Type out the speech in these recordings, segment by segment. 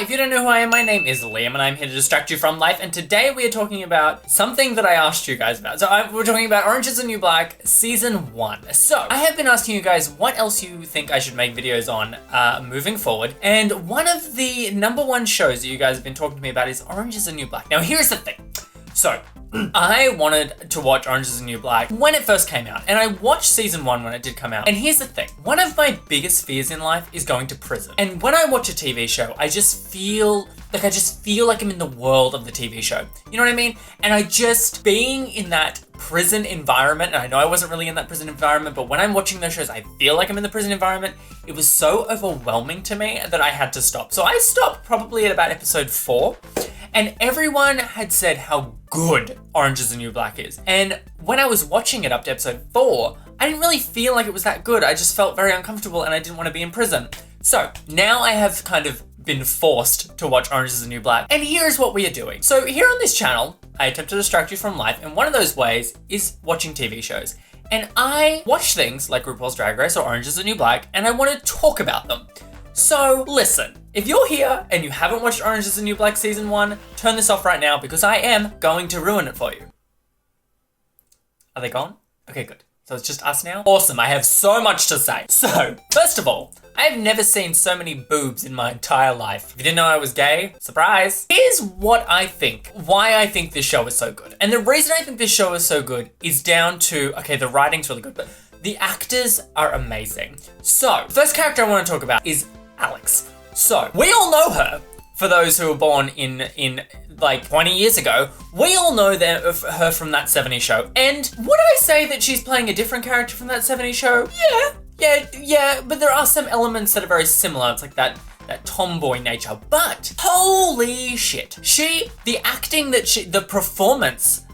Hi, if you don't know who I am, my name is Liam and I'm here to distract you from life, and today we are talking about something that I asked you guys about. We're talking about Orange is the New Black Season 1. So, I have been asking you guys what else you think I should make videos on moving forward, and one of the #1 shows that you guys have been talking to me about is Orange is the New Black. Now here's the thing. So, I wanted to watch Orange is the New Black when it first came out, and I watched Season 1 when it did come out. And here's the thing. One of my biggest fears in life is going to prison. And when I watch a TV show, I just feel like I'm in the world of the TV show. You know what I mean? And being in that prison environment, and I know I wasn't really in that prison environment, but when I'm watching those shows, I feel like I'm in the prison environment. It was so overwhelming to me that I had to stop. So I stopped probably at about episode 4. And everyone had said how good Orange is the New Black is. And when I was watching it up to episode 4, I didn't really feel like it was that good. I just felt very uncomfortable and I didn't want to be in prison. So now I have kind of been forced to watch Orange is the New Black. And here's what we are doing. So here on this channel, I attempt to distract you from life. And one of those ways is watching TV shows. And I watch things like RuPaul's Drag Race or Orange is the New Black, and I want to talk about them. So listen, if you're here and you haven't watched Orange is the New Black Season 1, turn this off right now because I am going to ruin it for you. Are they gone? Okay, good. So it's just us now? Awesome, I have so much to say. So, first of all, I've never seen so many boobs in my entire life. If you didn't know I was gay, surprise. Here's what I think, why I think this show is so good. And the reason I think this show is so good is down to, okay, the writing's really good, but the actors are amazing. So, the first character I want to talk about is Alex. So, we all know her, for those who were born in like 20 years ago. We all know her from that 70s show. And would I say that she's playing a different character from that 70s show? Yeah, but there are some elements that are very similar. It's like that tomboy nature. But holy shit. The performance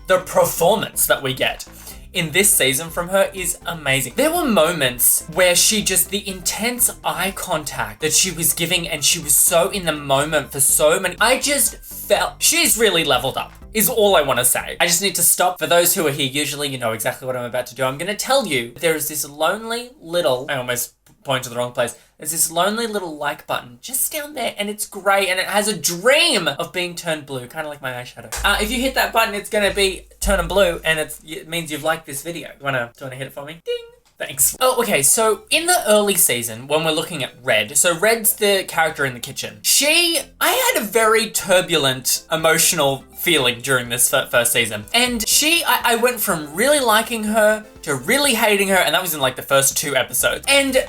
that we get in this season from her is amazing. There were moments where the intense eye contact that she was giving, and she was so in the moment for so many, I just felt she's really leveled up, is all I want to say. I just need to stop. For those who are here, usually you know exactly what I'm about to do. I'm going to tell you there is this lonely little, I almost pointed to the wrong place. There's this lonely little like button just down there, and it's grey, and it has a dream of being turned blue, kind of like my eyeshadow. If you hit that button, it's going to be turning blue, and it means you've liked this video. Do you want to hit it for me? Ding! Thanks. Oh, okay, so in the early season, when we're looking at Red, so Red's the character in the kitchen. I had a very turbulent emotional feeling during this first season. And I went from really liking her to really hating her, and that was in like the first 2 episodes. And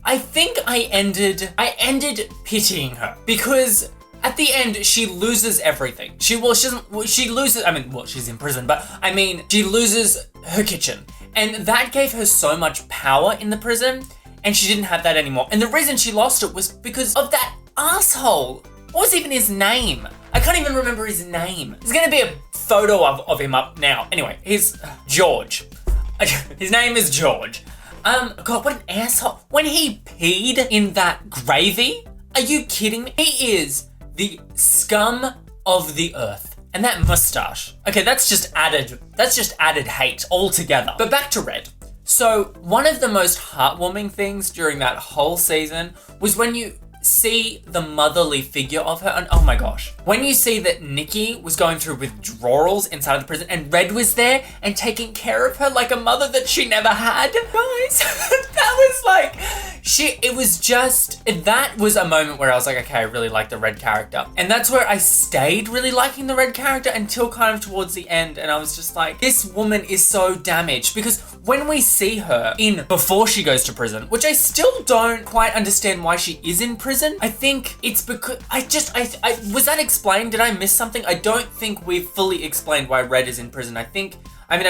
I think I ended pitying her, because at the end, she loses everything. She's in prison, but I mean, she loses her kitchen. And that gave her so much power in the prison, and she didn't have that anymore. And the reason she lost it was because of that asshole. What was even his name? I can't even remember his name. There's gonna be a photo of him up now. Anyway, he's George. His name is George. God, what an asshole. When he peed in that gravy, are you kidding me? He is the scum of the earth. And that mustache. Okay, that's just added hate altogether. But back to Red. So, one of the most heartwarming things during that whole season was when you see the motherly figure of her, and oh my gosh. When you see that Nikki was going through withdrawals inside of the prison, and Red was there and taking care of her like a mother that she never had. Guys, that was a moment where I was like, okay, I really like the Red character. And that's where I stayed really liking the Red character until kind of towards the end, and I was just like, this woman is so damaged. Because when we see her before she goes to prison, which I still don't quite understand why she is in prison, I think it's because was that explained? Did I miss something? I don't think we've fully explained why Red is in prison. I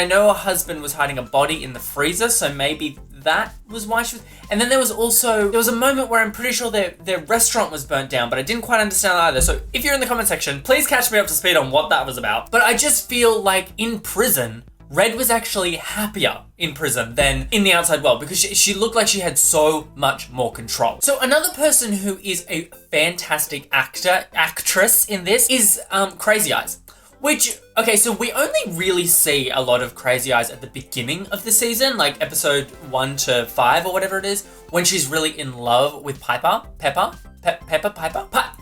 know her husband was hiding a body in the freezer, so maybe that was why she was. And then there was a moment where I'm pretty sure their restaurant was burnt down, but I didn't quite understand that either. So if you're in the comment section, please catch me up to speed on what that was about. But I just feel like in prison, Red was actually happier in prison than in the outside world, because she looked like she had so much more control. So another person who is a fantastic actress in this is Crazy Eyes. Which, okay, so we only really see a lot of Crazy Eyes at the beginning of the season, like episode 1 to 5 or whatever it is, when she's really in love with Pepper.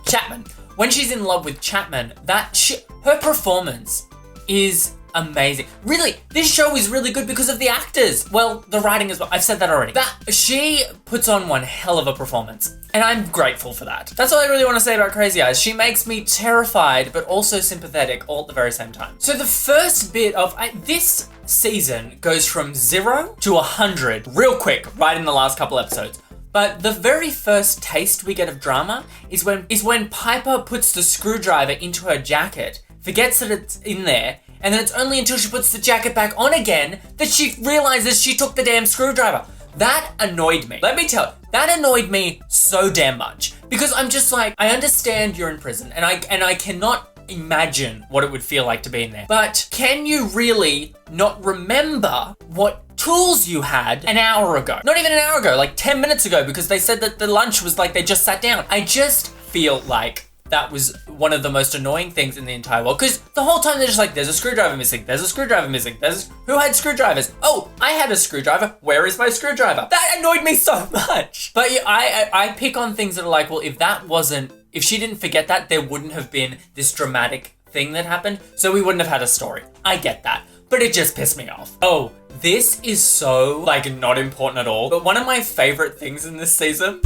Chapman. When she's in love with Chapman, her performance is amazing. Really, this show is really good because of the actors. Well, the writing as well. I've said that already. She puts on one hell of a performance, and I'm grateful for that. That's all I really want to say about Crazy Eyes. She makes me terrified, but also sympathetic all at the very same time. So the first bit of this season goes from 0 to 100 real quick, right in the last couple episodes. But the very first taste we get of drama is when Piper puts the screwdriver into her jacket, forgets that it's in there, and then it's only until she puts the jacket back on again that she realizes she took the damn screwdriver. That annoyed me. Let me tell you, that annoyed me so damn much. Because I'm just like, I understand you're in prison, and I cannot imagine what it would feel like to be in there. But can you really not remember what tools you had an hour ago? Not even an hour ago, like 10 minutes ago, because they said that the lunch was like they just sat down. I just feel like that was one of the most annoying things in the entire world, because the whole time they're just like, there's a screwdriver missing, there's a screwdriver missing, who had screwdrivers? Oh, I had a screwdriver, where is my screwdriver? That annoyed me so much. But yeah, I pick on things that are like, well, if she didn't forget that, there wouldn't have been this dramatic thing that happened, so we wouldn't have had a story. I get that, but it just pissed me off. Oh, this is so, like, not important at all, but one of my favorite things in this season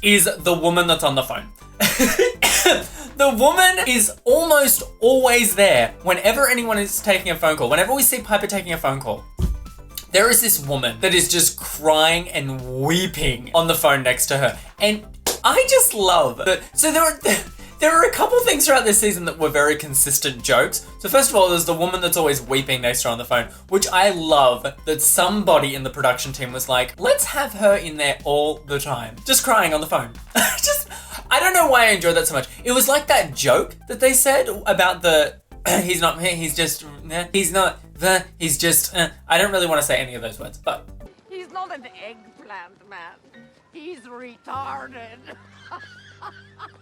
is the woman that's on the phone. The woman is almost always there whenever anyone is taking a phone call. Whenever we see Piper taking a phone call, there is this woman that is just crying and weeping on the phone next to her. And I just love that. So there are a couple things throughout this season that were very consistent jokes. So first of all, there's the woman that's always weeping next to her on the phone, which I love that somebody in the production team was like, let's have her in there all the time, just crying on the phone. I don't know why I enjoyed that so much. It was like that joke that they said about he's not, I don't really want to say any of those words, but. He's not an eggplant, man. He's retarded.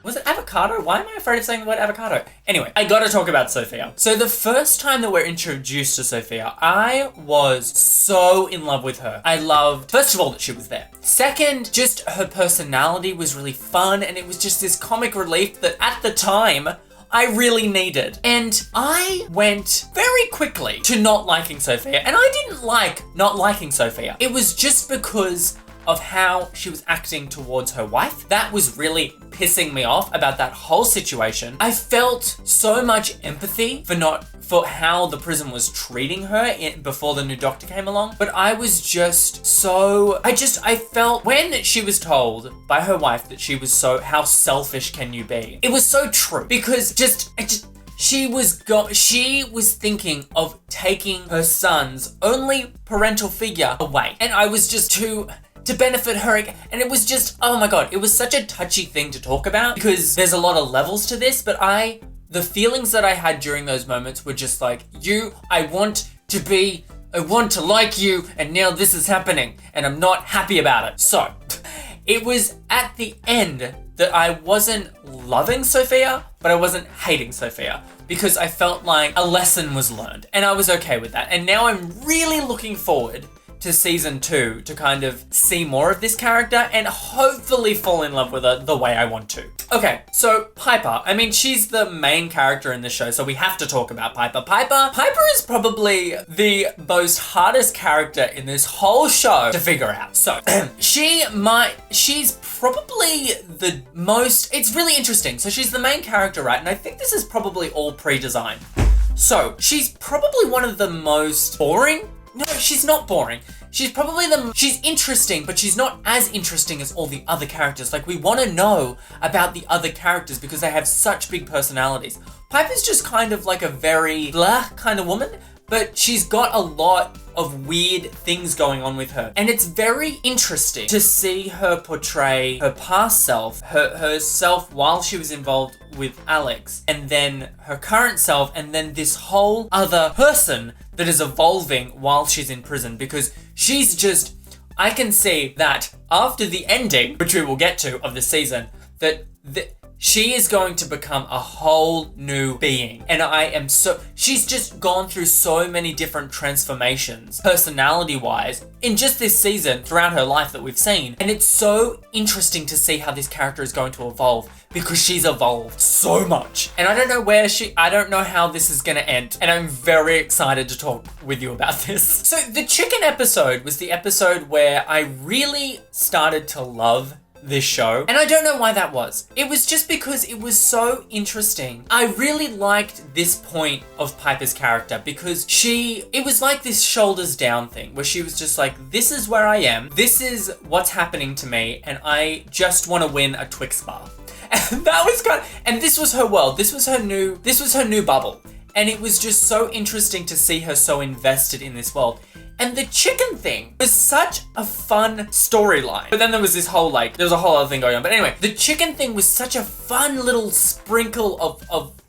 Was it avocado? Why am I afraid of saying the word avocado? Anyway, I gotta talk about Sophia. So the first time that we're introduced to Sophia, I was so in love with her. I loved, first of all, that she was there. Second, just her personality was really fun, and it was just this comic relief that at the time, I really needed. And I went very quickly to not liking Sophia, and I didn't like not liking Sophia. It was just because of how she was acting towards her wife. That was really pissing me off about that whole situation. I felt so much empathy for how the prison was treating her before the new doctor came along. But I was just so, I felt when she was told by her wife that she was so, how selfish can you be? It was so true, because she was thinking of taking her son's only parental figure away. And I was just to benefit her, and it was just, oh my god, it was such a touchy thing to talk about because there's a lot of levels to this, but the feelings that I had during those moments were just like, I want to like you, and now this is happening, and I'm not happy about it. So, it was at the end that I wasn't loving Sophia, but I wasn't hating Sophia, because I felt like a lesson was learned, and I was okay with that. And now I'm really looking forward to season 2 to kind of see more of this character and hopefully fall in love with her the way I want to. Okay, so Piper. I mean, she's the main character in this show, so we have to talk about Piper. Piper is probably the most hardest character in this whole show to figure out. So, she's probably the most, it's really interesting. So she's the main character, right? And I think this is probably all pre-designed. So, she's probably one of the most boring. No, she's not boring. She's probably she's interesting, but she's not as interesting as all the other characters. Like, we want to know about the other characters because they have such big personalities. Piper's just kind of like a very blah kind of woman, but she's got a lot of weird things going on with her. And it's very interesting to see her portray her past self, herself while she was involved with Alex, and then her current self, and then this whole other person that is evolving while she's in prison, because she's just, I can see that after the ending, which we will get to, of the season, that she is going to become a whole new being. And she's just gone through so many different transformations, personality-wise, in just this season, throughout her life that we've seen. And it's so interesting to see how this character is going to evolve, because she's evolved so much. And I don't know how this is gonna end. And I'm very excited to talk with you about this. So the chicken episode was the episode where I really started to love this show. And I don't know why that was. It was just because it was so interesting. I really liked this point of Piper's character because it was like this shoulders down thing where she was just like, this is where I am. This is what's happening to me. And I just want to win a Twix bar. And that was and this was her world. This was her new bubble. And it was just so interesting to see her so invested in this world. And the chicken thing was such a fun storyline. But then there was this whole there was a whole other thing going on. But anyway, the chicken thing was such a fun little sprinkle of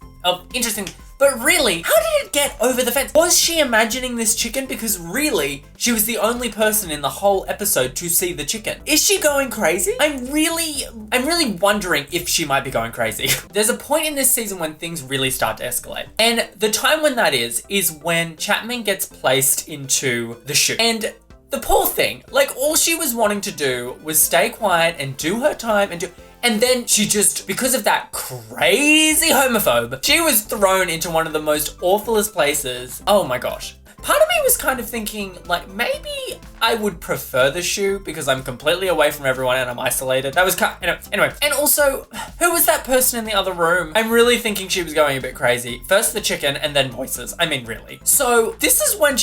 interesting. But really, how did it get over the fence? Was she imagining this chicken? Because really, she was the only person in the whole episode to see the chicken. Is she going crazy? I'm really wondering if she might be going crazy. There's a point in this season when things really start to escalate. And the time when that is when Chapman gets placed into the chute. And the poor thing, all she was wanting to do was stay quiet and do her time and then she just, because of that crazy homophobe, she was thrown into one of the most awfulest places. Oh my gosh. Part of me was kind of thinking, maybe I would prefer the shoe because I'm completely away from everyone and I'm isolated. That was anyway. And also, who was that person in the other room? I'm really thinking she was going a bit crazy. First the chicken and then voices. I mean, really. So this is when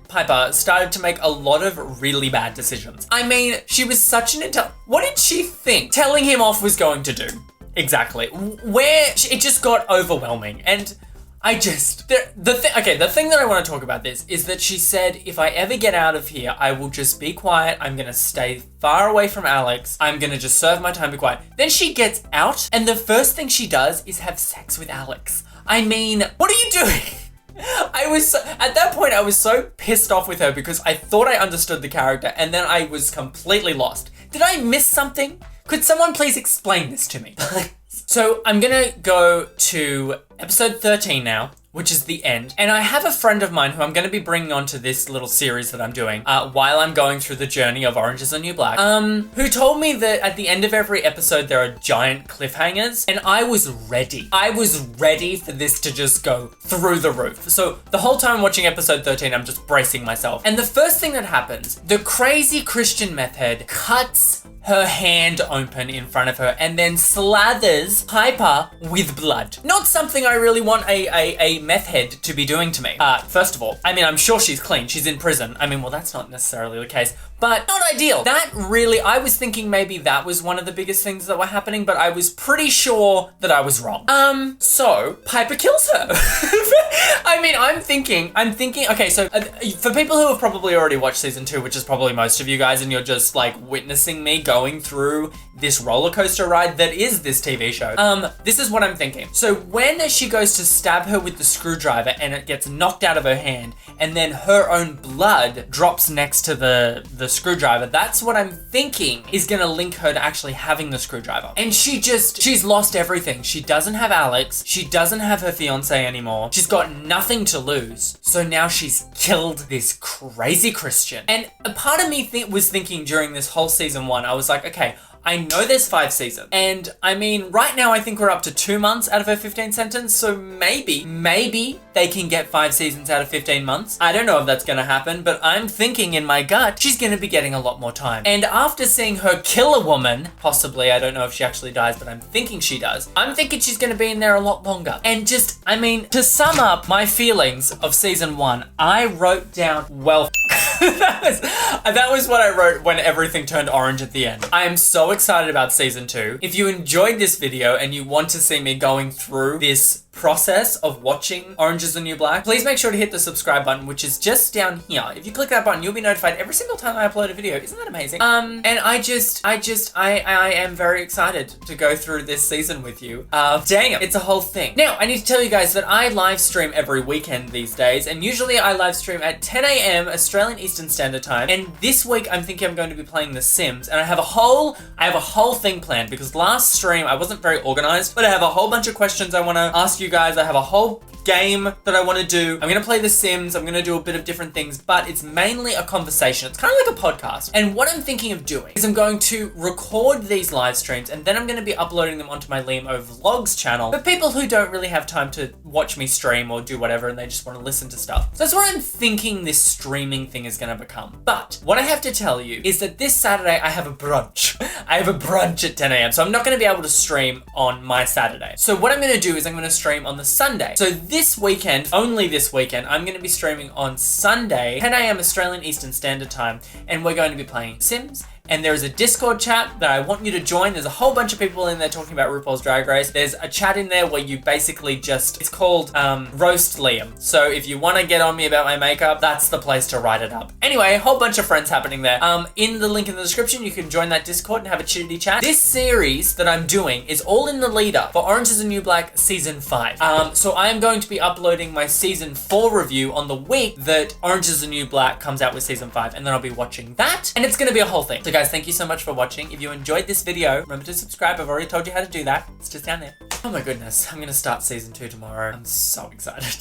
Piper started to make a lot of really bad decisions. I mean, she was such an what did she think telling him off was going to do? Exactly. It just got overwhelming. And the thing that I want to talk about this is that she said, if I ever get out of here, I will just be quiet. I'm going to stay far away from Alex. I'm going to just serve my time, be quiet. Then she gets out and the first thing she does is have sex with Alex. I mean, what are you doing? At that point, I was so pissed off with her because I thought I understood the character and then I was completely lost. Did I miss something? Could someone please explain this to me? So I'm gonna go to episode 13 now, which is the end. And I have a friend of mine who I'm gonna be bringing onto this little series that I'm doing while I'm going through the journey of Orange is the New Black, who told me that at the end of every episode there are giant cliffhangers, and I was ready. I was ready for this to just go through the roof. So the whole time watching episode 13, I'm just bracing myself. And the first thing that happens, the crazy Christian meth head cuts her hand open in front of her and then slathers Piper with blood. Not something I really want a meth head to be doing to me. First of all, I mean, I'm sure she's clean. She's in prison. I mean, well, that's not necessarily the case, but not ideal. I was thinking maybe that was one of the biggest things that were happening, but I was pretty sure that I was wrong. So Piper kills her. I mean, I'm thinking, okay, so for people who have probably already watched season 2, which is probably most of you guys, and you're just witnessing me going through this roller coaster ride that is this TV show, this is what I'm thinking. So when she goes to stab her with the screwdriver and it gets knocked out of her hand, and then her own blood drops next to the screwdriver, that's what I'm thinking is gonna link her to actually having the screwdriver. And she's lost everything. She doesn't have Alex. She doesn't have her fiance anymore. She's got nothing to lose. So now she's killed this crazy Christian. And a part of me was thinking during this whole season 1, I was like, okay, I know there's 5 seasons. And I mean, right now I think we're up to 2 months out of her 15 sentence. So maybe they can get 5 seasons out of 15 months. I don't know if that's gonna happen, but I'm thinking in my gut, she's gonna be getting a lot more time. And after seeing her kill a woman, possibly, I don't know if she actually dies, but I'm thinking she does. I'm thinking she's gonna be in there a lot longer. And just, I mean, to sum up my feelings of season 1, I wrote down, well, that was what I wrote when everything turned orange at the end. I am so excited about season 2. If you enjoyed this video and you want to see me going through this process of watching Orange is the New Black, please make sure to hit the subscribe button, which is just down here. If you click that button, you'll be notified every single time I upload a video. Isn't that amazing? And I am very excited to go through this season with you. Dang it, it's a whole thing. Now, I need to tell you guys that I live stream every weekend these days, and usually I live stream at 10 a.m. Australian Eastern Standard Time. And this week I'm thinking I'm going to be playing The Sims, and I have a whole thing planned because last stream I wasn't very organized, but I have a whole bunch of questions I want to ask you guys. I have a whole game that I want to do. I'm going to play The Sims. I'm going to do a bit of different things, but it's mainly a conversation. It's kind of like a podcast. And what I'm thinking of doing is I'm going to record these live streams, and then I'm going to be uploading them onto my LIAMO Vlogs channel for people who don't really have time to watch me stream or do whatever, and they just want to listen to stuff. So that's what I'm thinking this streaming thing is going to become. But what I have to tell you is that this Saturday I have a brunch. I have a brunch at 10 a.m. So I'm not going to be able to stream on my Saturday. So what I'm going to do is I'm going to stream on the Sunday. So this weekend, only this weekend, I'm going to be streaming on Sunday, 10 a.m. Australian Eastern Standard Time, and we're going to be playing Sims. And there is a Discord chat that I want you to join. There's a whole bunch of people in there talking about RuPaul's Drag Race. There's a chat in there where you basically it's called Roast Liam. So if you want to get on me about my makeup, that's the place to write it up. Anyway, a whole bunch of friends happening there. In the link in the description, you can join that Discord and have a chitty chat. This series that I'm doing is all in the lead up for Orange is the New Black Season 5. So I am going to be uploading my Season 4 review on the week that Orange is the New Black comes out with Season 5, and then I'll be watching that, and it's going to be a whole thing. So guys, thank you so much for watching. If you enjoyed this video, remember to subscribe. I've already told you how to do that. It's just down there. Oh my goodness, I'm gonna start Season 2 tomorrow. I'm so excited.